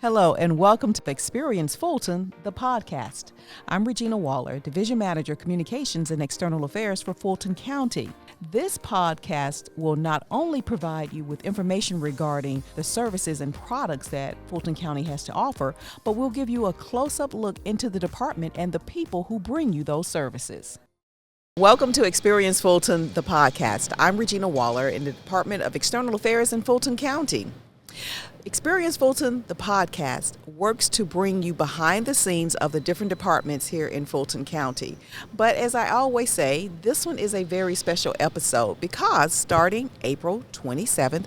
Hello and welcome to Experience Fulton the Podcast. I'm Regina Waller, Division Manager, Communications and External Affairs for Fulton County. This podcast will not only provide you with information regarding the services and products that Fulton County has to offer, but we'll give you a close-up look into the department and the people who bring you those services. Welcome to Experience Fulton the Podcast. I'm Regina Waller in the Department of External Affairs in Fulton County. Experience Fulton the Podcast works to bring you behind the scenes of the different departments here in Fulton County. But as I always say, this one is a very special episode because starting April 27th,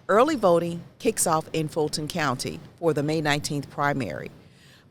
early voting kicks off in Fulton County for the May 19th primary.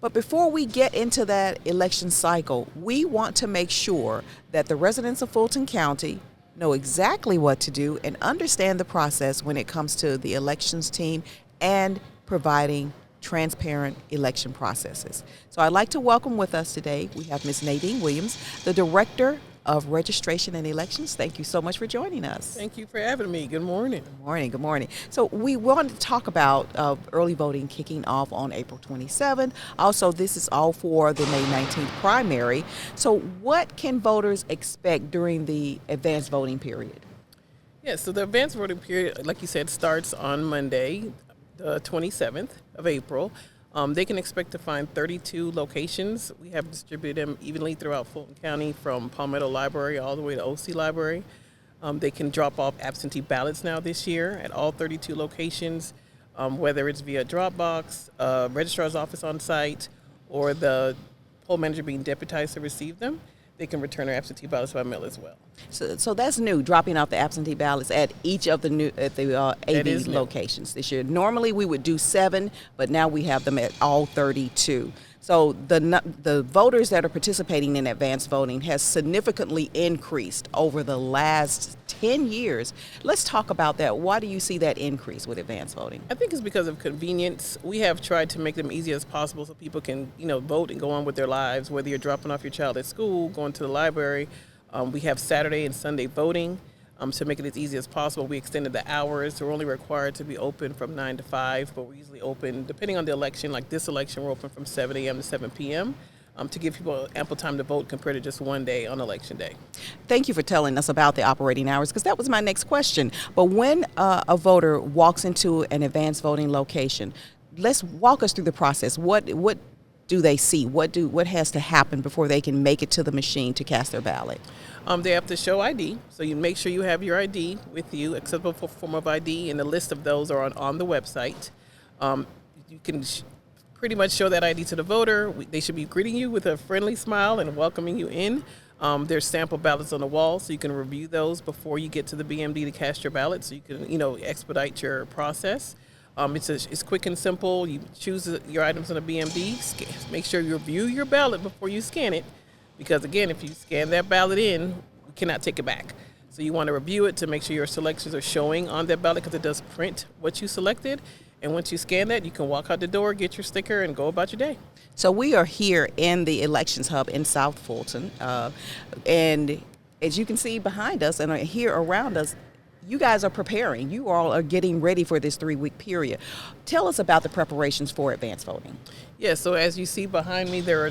But before we get into that election cycle, we want to make sure that the residents of Fulton County know exactly what to do and understand the process when it comes to the elections team and providing transparent election processes. So I'd like to welcome with us today, we have Ms. Nadine Williams, the Director of Registration and Elections. Thank you so much for joining us. Thank you for having me. Good morning. Good morning. Good morning. So we wanted to talk about early voting kicking off on April 27th. Also, this is all for the May 19th primary. So what can voters expect during the advanced voting period? Yes, so the advanced voting period, like you said, starts on Monday, the 27th of April. They can expect to find 32 locations. We have distributed them evenly throughout Fulton County from Palmetto Library all the way to OC Library. They can drop off absentee ballots now this year at all 32 locations, whether it's via Dropbox, registrar's office on site, or the poll manager being deputized to receive them. They can return their absentee ballots by mail as well. So that's new, dropping off the absentee ballots at each of the AV locations this year. Normally we would do 7, but now we have them at all 32. So the voters that are participating in advanced voting has significantly increased over the last 10 years. Let's talk about that. Why do you see that increase with advanced voting? I think it's because of convenience. We have tried to make them easy as possible so people can, vote and go on with their lives, whether you're dropping off your child at school, going to the library. We have Saturday and Sunday voting to make it as easy as possible. We extended the hours. We're only required to be open from 9 to 5, but we're usually open, depending on the election, like this election, we're open from 7 a.m. to 7 p.m. To give people ample time to vote compared to just one day on election day. Thank you for telling us about the operating hours, because that was my next question. But when a voter walks into an advanced voting location, let's walk us through the process. What do they see? What has to happen before they can make it to the machine to cast their ballot? They have to show ID, so you make sure you have your ID with you, acceptable form of ID, and the list of those are on the website. You can pretty much show that ID to the voter. They should be greeting you with a friendly smile and welcoming you in. There's sample ballots on the wall, so you can review those before you get to the BMD to cast your ballot, so you can expedite your process. It's quick and simple. You choose your items on the BMD. Make sure you review your ballot before you scan it, because again, if you scan that ballot in, we cannot take it back. So you want to review it to make sure your selections are showing on that ballot, because it does print what you selected. And once you scan that, you can walk out the door, get your sticker, and go about your day. So we are here in the Elections Hub in South Fulton, and as you can see behind us and here around us, you guys are preparing. You all are getting ready for this 3-week period. Tell us about the preparations for advanced voting. Yeah, so as you see behind me, there are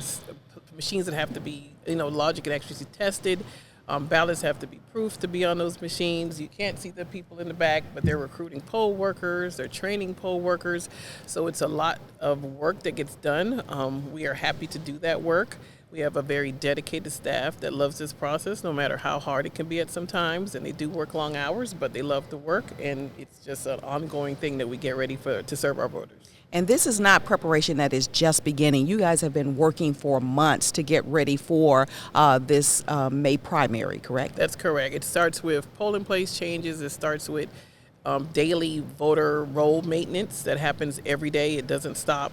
machines that have to be, logic and accuracy tested. Ballots have to be proofed to be on those machines. You can't see the people in the back, but they're recruiting poll workers, they're training poll workers. So it's a lot of work that gets done. We are happy to do that work. We have a very dedicated staff that loves this process, no matter how hard it can be at sometimes. And they do work long hours, but they love the work. And it's just an ongoing thing that we get ready to serve our voters. And this is not preparation that is just beginning. You guys have been working for months to get ready for this May primary, correct? That's correct. It starts with polling place changes. It starts with daily voter roll maintenance that happens every day. It doesn't stop.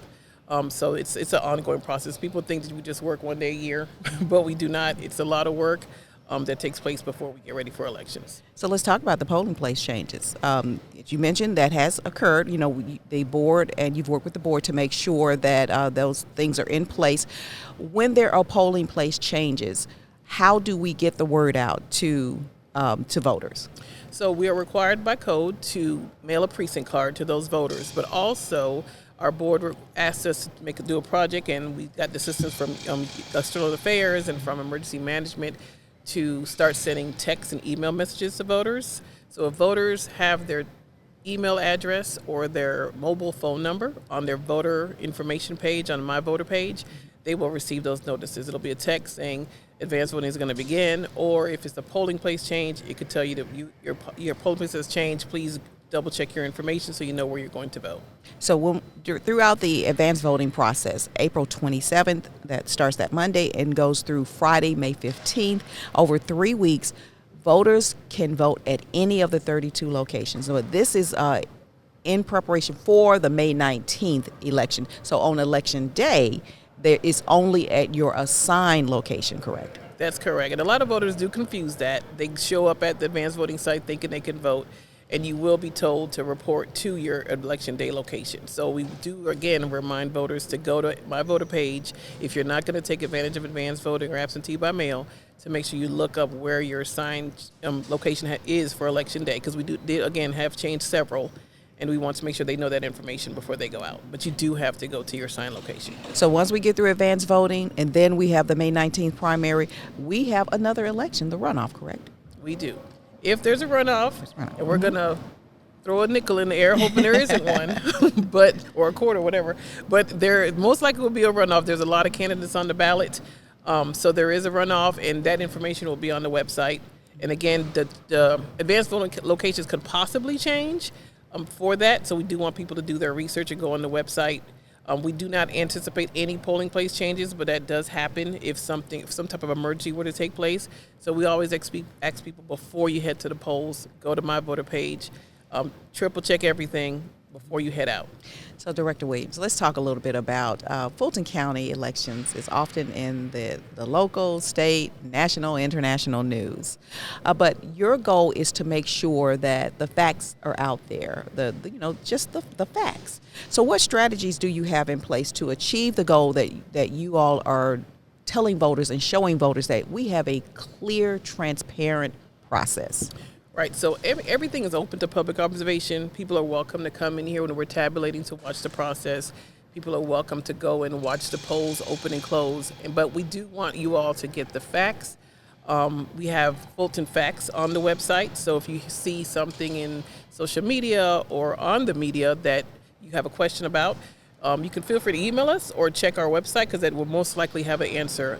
So it's an ongoing process. People think that we just work one day a year, but we do not. It's a lot of work that takes place before we get ready for elections. So let's talk about the polling place changes. As you mentioned, that has occurred. The board, and you've worked with the board to make sure that those things are in place. When there are polling place changes, how do we get the word out to voters? So we are required by code to mail a precinct card to those voters, but also our board asked us to do a project, and we got the assistance from external affairs and from emergency management to start sending text and email messages to voters. So if voters have their email address or their mobile phone number on their voter information page on My Voter page, they will receive those notices. It'll be a text saying advance voting is going to begin, or if it's a polling place change, it could tell you that your polling place has changed. Please double check your information so you know where you're going to vote. So throughout the advanced voting process, April 27th, that starts that Monday and goes through Friday, May 15th, over 3 weeks, voters can vote at any of the 32 locations. So this is in preparation for the May 19th election. So on election day, there is only at your assigned location, correct? That's correct. And a lot of voters do confuse that. They show up at the advanced voting site thinking they can vote, and you will be told to report to your election day location. So we do, again, remind voters to go to My Voter page if you're not going to take advantage of advanced voting or absentee by mail, to make sure you look up where your assigned location is for election day, because we did again have changed several, and we want to make sure they know that information before they go out. But you do have to go to your assigned location. So once we get through advanced voting, and then we have the May 19th primary, we have another election, the runoff, correct? We do. If there's a runoff, and we're going to throw a nickel in the air hoping there isn't one, or a quarter, whatever. But there most likely will be a runoff. There's a lot of candidates on the ballot. So there is a runoff, and that information will be on the website. And again, the advanced voting locations could possibly change for that. So we do want people to do their research and go on the website. We do not anticipate any polling place changes, but that does happen if some type of emergency were to take place. So we always ask people before you head to the polls, go to My Voter page, triple check everything before you head out. So Director Williams, let's talk a little bit about Fulton County elections. Is often in the local, state, national, international news. But your goal is to make sure that the facts are out there, just the facts. So what strategies do you have in place to achieve the goal that you all are telling voters and showing voters that we have a clear, transparent process? Right, so everything is open to public observation. People are welcome to come in here when we're tabulating to watch the process. People are welcome to go and watch the polls open and close. But we do want you all to get the facts. We have Fulton Facts on the website, so if you see something in social media or on the media that you have a question about, you can feel free to email us or check our website, because it will most likely have an answer,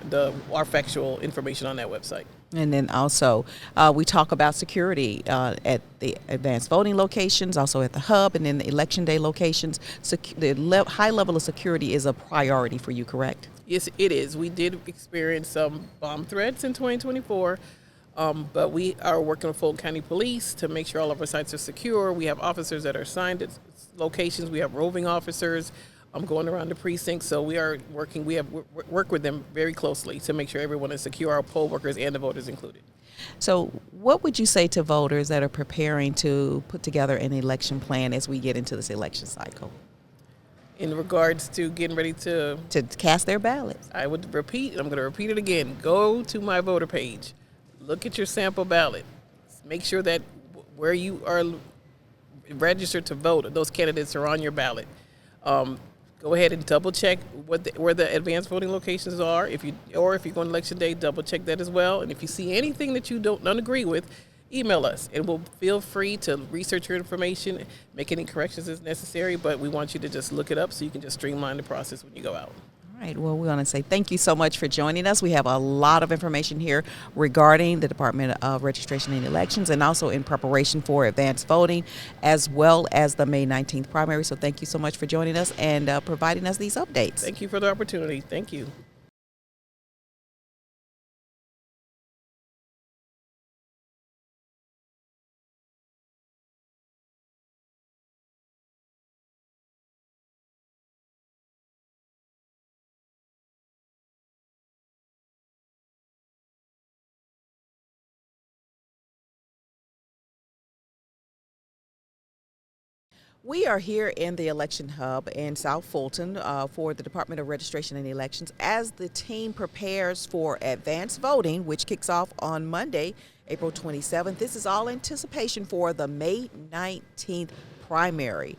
our factual information on that website. And then also, we talk about security at the advanced voting locations, also at the hub, and in the election day locations. High level of security is a priority for you, correct? Yes, it is. We did experience some bomb threats in 2024, but we are working with Fulton County Police to make sure all of our sites are secure. We have officers that are assigned at locations. We have roving officers going around the precinct. So we are working. We have worked with them very closely to make sure everyone is secure, our poll workers and the voters included. So what would you say to voters that are preparing to put together an election plan as we get into this election cycle? In regards to getting ready to cast their ballots. I would repeat, and I'm going to repeat it again. Go to My Voter page. Look at your sample ballot. Make sure that where you are registered to vote, those candidates are on your ballot. Go ahead and double check where the advanced voting locations are. If you're going election day, double check that as well. And if you see anything that you don't agree with, email us, and we'll feel free to research your information, make any corrections as necessary. But we want you to just look it up so you can just streamline the process when you go out. All right. Well, we want to say thank you so much for joining us. We have a lot of information here regarding the Department of Registration and Elections, and also in preparation for advanced voting, as well as the May 19th primary. So thank you so much for joining us and providing us these updates. Thank you for the opportunity. Thank you. We are here in the election hub in South Fulton for the Department of Registration and Elections as the team prepares for advanced voting, which kicks off on Monday, April 27th. This is all anticipation for the May 19th primary.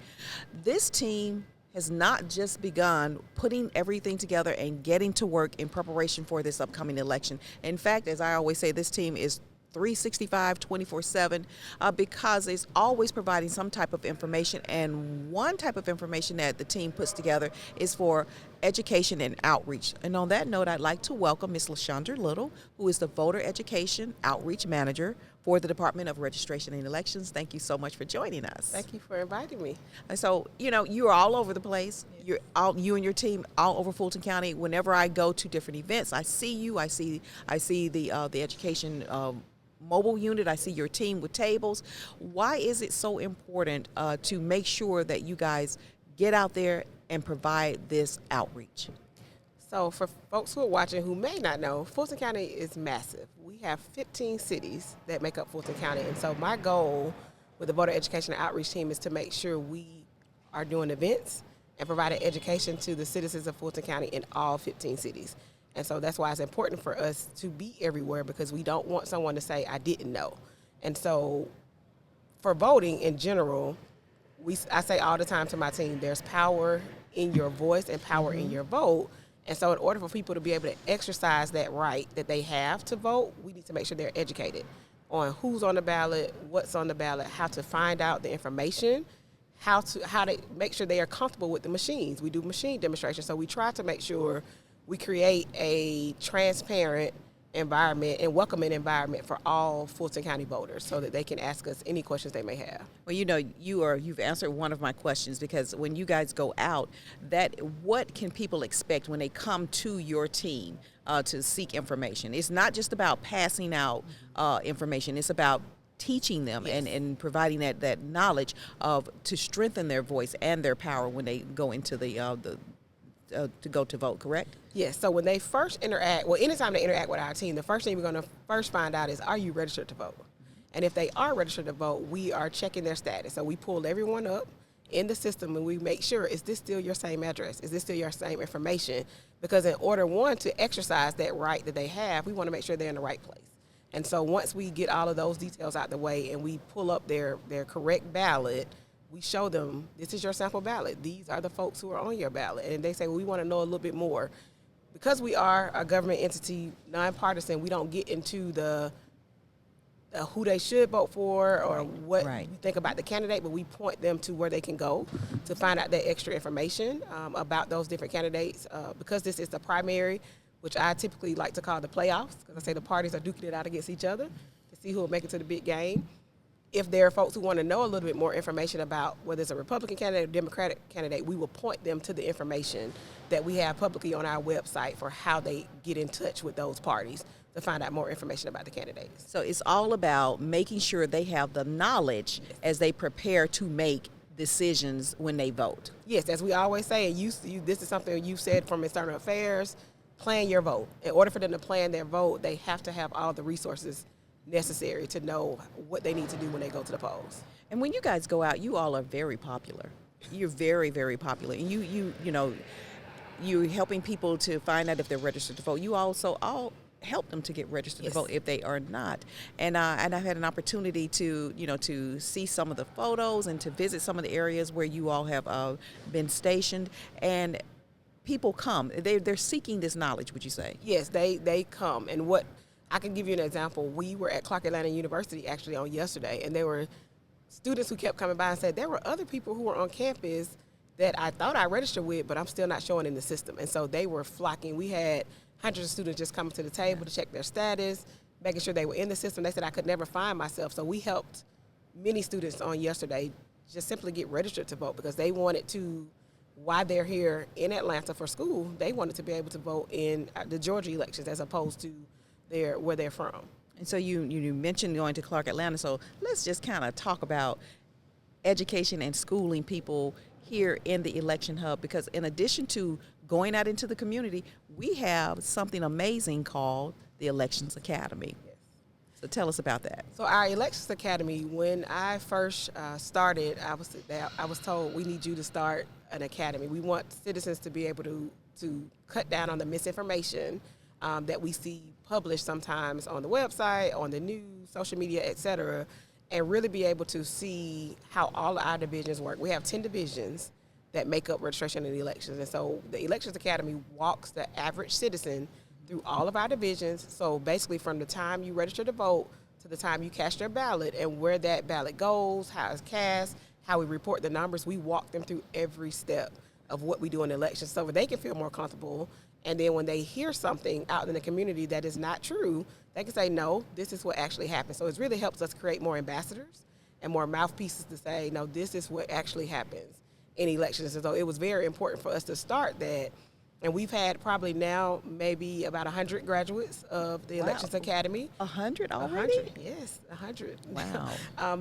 This team has not just begun putting everything together and getting to work in preparation for this upcoming election. In fact, as I always say, this team is 365, 24/7, because it's always providing some type of information. And one type of information that the team puts together is for education and outreach. And on that note, I'd like to welcome Ms. LaShandra Little, who is the Voter Education Outreach Manager for the Department of Registration and Elections. Thank you so much for joining us. Thank you for inviting me. And so, you're all over the place. You and your team all over Fulton County. Whenever I go to different events, I see you. I see the education mobile unit. I see your team with tables. Why is it so important to make sure that you guys get out there and provide this outreach? So for folks who are watching who may not know, Fulton County is massive. We have 15 cities that make up Fulton County. And so my goal with the Voter Education and Outreach team is to make sure we are doing events and providing education to the citizens of Fulton County in all 15 cities. And so that's why it's important for us to be everywhere, because we don't want someone to say, I didn't know. And so for voting in general, I say all the time to my team, there's power in your voice and power in your vote. And so in order for people to be able to exercise that right that they have to vote, we need to make sure they're educated on who's on the ballot, what's on the ballot, how to find out the information, how to make sure they are comfortable with the machines. We do machine demonstrations, so we try to make sure we create a transparent environment and welcoming environment for all Fulton County voters so that they can ask us any questions they may have. Well, you've answered one of my questions, because when you guys go out, what can people expect when they come to your team to seek information? It's not just about passing out information. It's about teaching them and providing that knowledge to strengthen their voice and their power when they go into to go to vote, correct? Yes, so when they first interact, anytime they interact with our team, the first thing we're going to first find out is, are you registered to vote? And if they are registered to vote, we are checking their status. So we pull everyone up in the system and we make sure, is this still your same address? Is this still your same information? Because in order, one, to exercise that right that they have, we want to make sure they're in the right place. And so once we get all of those details out the way and we pull up their correct ballot, we show them, this is your sample ballot. These are the folks who are on your ballot. And they say, well, we want to know a little bit more. Because we are a government entity, nonpartisan, we don't get into the who they should vote for or what we think about the candidate, but we point them to where they can go to find out that extra information about those different candidates. Because this is the primary, which I typically like to call the playoffs, because I say the parties are duking it out against each other to see who will make it to the big game. If there are folks who want to know a little bit more information about whether it's a Republican candidate or Democratic candidate, we will point them to the information that we have publicly on our website for how they get in touch with those parties to find out more information about the candidates. So it's all about making sure they have the knowledge as they prepare to make decisions when they vote. Yes, as we always say, and this is something you said from External Affairs, plan your vote. In order for them to plan their vote, they have to have all the resources necessary to know what they need to do when they go to the polls. And when you guys go out, you all are very popular. You're very, very popular. And you're helping people to find out if they're registered to vote. You also help them to get registered to vote if they are not. And I've had an opportunity to see some of the photos and to visit some of the areas where you all have been stationed. And people come. They're seeking this knowledge, would you say? Yes, they come. And I can give you an example. We were at Clark Atlanta University actually on yesterday, and there were students who kept coming by and said there were other people who were on campus that I thought I registered with, but I'm still not showing in the system. And so they were flocking. We had hundreds of students just coming to the table to check their status, making sure they were in the system. They said I could never find myself. So we helped many students on yesterday just simply get registered to vote, because they wanted to, while they're here in Atlanta for school, they wanted to be able to vote in the Georgia elections as opposed to where they're from. And so you mentioned going to Clark Atlanta, so let's just kind of talk about education and schooling people here in the election hub, because in addition to going out into the community, we have something amazing called the Elections Academy. Yes. So tell us about that. So our Elections Academy, when I first started, I was told we need you to start an academy. We want citizens to be able to cut down on the misinformation that we see published sometimes on the website, on the news, social media, et cetera, and really be able to see how all of our divisions work. We have 10 divisions that make up registration in elections. And so the Elections Academy walks the average citizen through all of our divisions. So basically from the time you register to vote to the time you cast your ballot and where that ballot goes, how it's cast, how we report the numbers, we walk them through every step of what we do in elections so they can feel more comfortable. And then when they hear something out in the community that is not true, they can say, no, this is what actually happened. So it really helps us create more ambassadors and more mouthpieces to say, no, this is what actually happens in elections. And so it was very important for us to start that. And we've had probably now maybe about 100 graduates of the Elections Academy. 100 already? 100, yes, 100. Wow.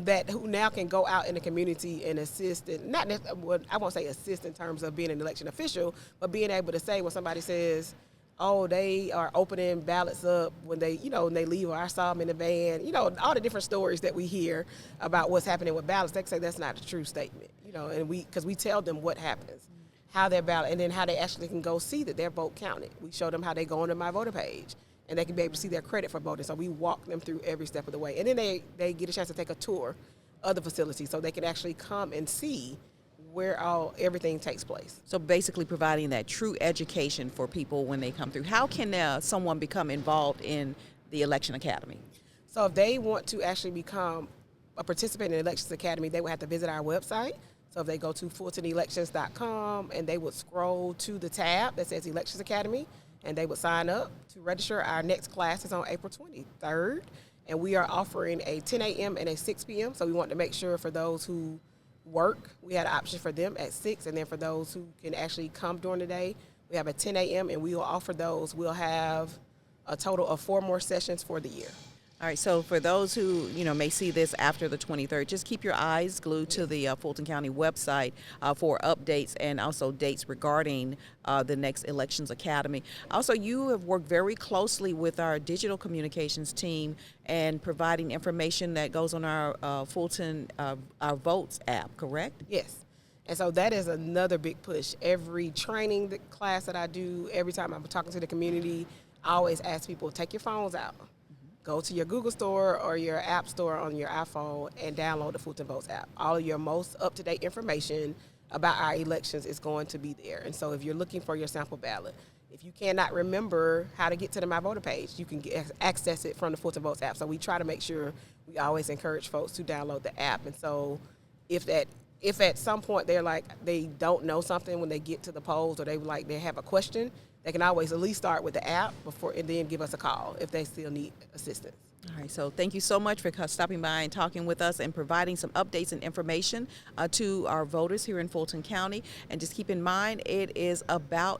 That who now can go out in the community and assist, and well, I won't say assist in terms of being an election official, but being able to say when somebody says, oh, they are opening ballots up when they, when they leave, or I saw them in the van, all the different stories that we hear about what's happening with ballots. They say that's not a true statement, and because we tell them what happens, how their ballot, and then how they actually can go see that their vote counted. We show them how they go onto My Voter page, and they can be able to see their credit for voting. So we walk them through every step of the way. And then they get a chance to take a tour of the facility so they can actually come and see where everything takes place. So basically providing that true education for people when they come through. How can someone become involved in the Election Academy? So if they want to actually become a participant in the Elections Academy, they would have to visit our website. So if they go to fultonelections.com and they would scroll to the tab that says Elections Academy, and they would sign up to register. Our next class is on April 23rd, and we are offering a 10 a.m. and a 6 p.m. So we want to make sure for those who work, we had an option for them at 6, and then for those who can actually come during the day, we have a 10 a.m. and we will offer those. We'll have a total of 4 more sessions for the year. All right, so for those who, may see this after the 23rd, just keep your eyes glued to the Fulton County website for updates and also dates regarding the next Elections Academy. Also, you have worked very closely with our digital communications team and providing information that goes on our Fulton our Votes app, correct? Yes. And so that is another big push. Every training class that I do, every time I'm talking to the community, I always ask people, take your phones out. Go to your Google store or your app store on your iPhone and download the Fulton Votes app. All of your most up-to-date information about our elections is going to be there. And so if you're looking for your sample ballot, if you cannot remember how to get to the My Voter page, you can access it from the Fulton Votes app. So we try to make sure we always encourage folks to download the app. And so if at some point they're like they don't know something when they get to the polls, or they have a question, they can always at least start with the app and then give us a call if they still need assistance. All right, so thank you so much for stopping by and talking with us and providing some updates and information to our voters here in Fulton County. And just keep in mind,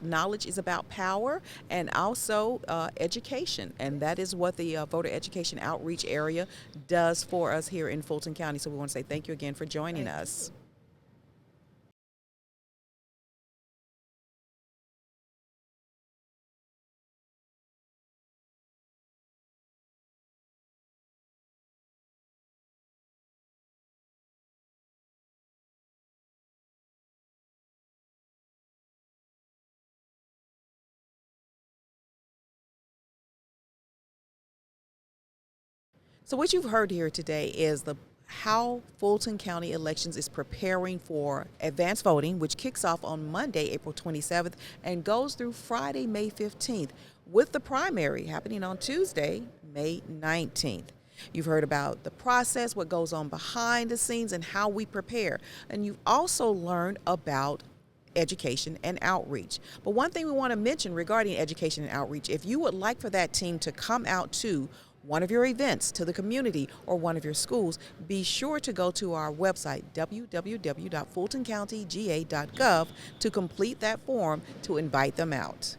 knowledge is about power, and also education. And that is what the voter education outreach area does for us here in Fulton County. So we want to say thank you again for joining us. So what you've heard here today is how Fulton County Elections is preparing for advanced voting, which kicks off on Monday, April 27th, and goes through Friday, May 15th, with the primary happening on Tuesday, May 19th. You've heard about the process, what goes on behind the scenes, and how we prepare. And you've also learned about education and outreach. But one thing we want to mention regarding education and outreach, if you would like for that team to come out to one of your events, to the community, or one of your schools, be sure to go to our website, www.fultoncountyga.gov, to complete that form to invite them out.